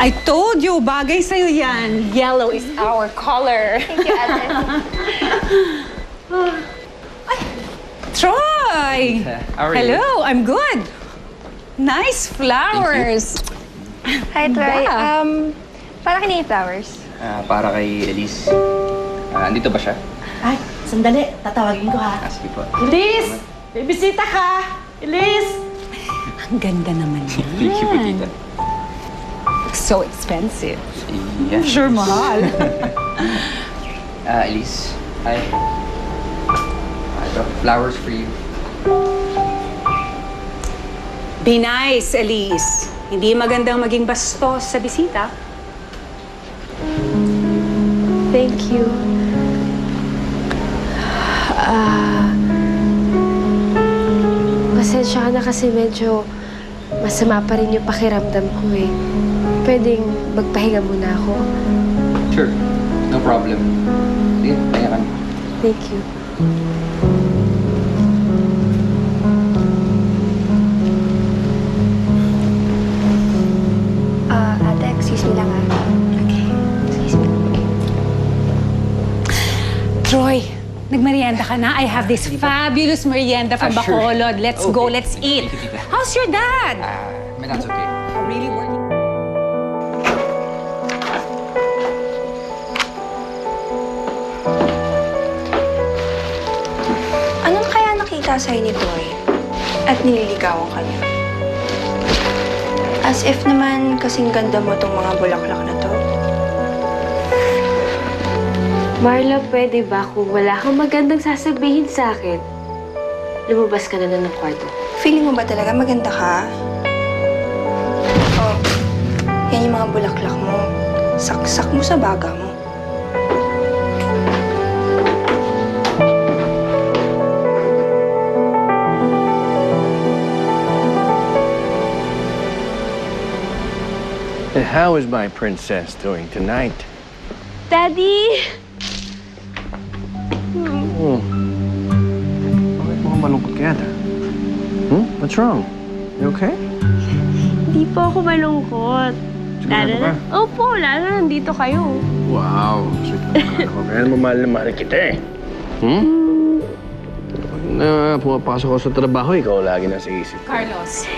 I told you, bagay sa'yo yan. Yellow is our color. Thank you, Ate. Troy! How are you? Hello, I'm good. Nice flowers. Hi, Troy. Ba? Para kanina yung flowers. Para kay Elise. Andito ba siya? Ay, sandali. Tatawagin ko ha. Sige po. Elise! May bisita ka! Elise! Ang ganda naman yan. Thank you po, tita. So expensive. Yeah. Sure, mahal. Elise. Hi. Ito, flowers for you. Be nice, Elise. Hindi magandang maging bastos sa bisita. Thank you. Pasensya ka na kasi medyo masama pa rin yung pakiramdam ko eh. Pwedeng magpahinga muna ako. Sure. No problem. Sige, kaya ka na. Thank you. Ate, excuse me lang Okay. Excuse me. Troy, nagmerienda ka na? I have this fabulous merienda from Sure. Bacolod. Let's go, let's eat. Thank you, tita. How's your dad? My dad's okay. Really working? Anong kaya nakita sa'yo ni Troy at nililigawan ka niya? As if naman kasing ganda mo tong mga bulaklak na to. Marla, pwede ba kung wala kang magandang sasabihin sa akin, lumabas ka na ng kwarto? Feeling mo ba talaga maganda ka? Oh, yan yung mga bulaklak mo. Saksak mo sa baga mo. And how is my princess doing tonight? Daddy! Oh. Bakit mo malungkot ka yata? What's wrong? You okay? Hindi po ako malungkot. Sigurado ka? Opo, lalo na nandito kayo. Wow, sweet naman ako. Kaya naman mahal na mahal kita eh. Pag na pumapasok ako sa trabaho, ikaw lagi nasa isip ko. Carlos,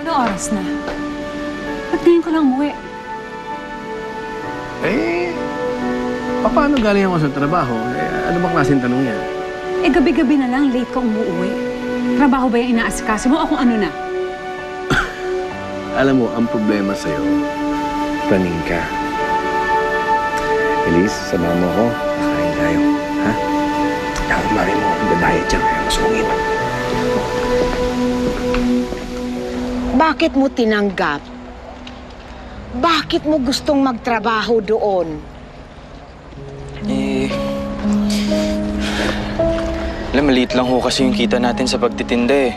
ano oras na? Ba't ngayon ko lang umuwi? Eh, paano galing ako sa trabaho? Eh, ano ba klaseng tanong yan? Eh, gabi-gabi na lang, late ka umuwi. Trabaho ba yung inaasikaso mo o kung ano na? Alam mo, ang problema sa'yo, praning ka. Elise, sama mo ako. Kakain tayo. Ha? Ang mari mo, magdadayat dyan. Kaya masungit. Bakit mo tinanggap? Bakit mo gustong magtrabaho doon? Maliit lang ho kasi yung kita natin sa pagtitinda eh.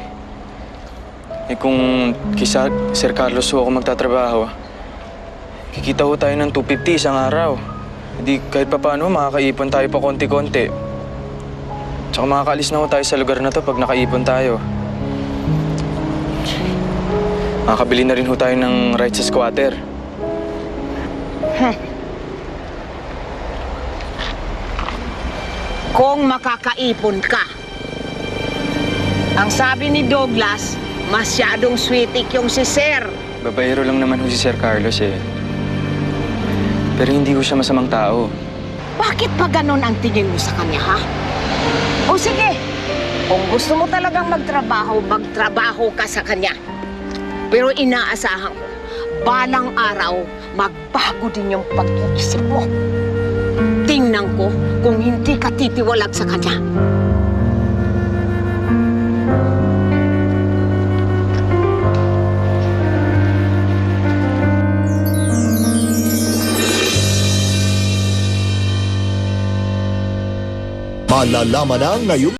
Kung kisa Sir Carlos ho ako magtatrabaho, kikita ho tayo ng 250 isang araw. Hindi kahit pa paano, makakaipon tayo pa konti-konti. Tsaka makakaalis na ho tayo sa lugar na to pag nakaipon tayo. Makakabili na rin ho tayo ng rights sa squatter. Kung makakaipon ka. Ang sabi ni Douglas, masyadong sweetik yung si Sir. Babaero lang naman ho si Sir Carlos eh. Pero hindi ho siya masamang tao. Bakit pa ganon ang tingin mo sa kanya, ha? O sige, kung gusto mo talagang magtrabaho ka sa kanya. Pero inaasahan ko, balang araw, magbago din yung pag-iisip mo. Tingnan ko kung hindi ka titiwalag sa kanya. Malalaman ang ngayong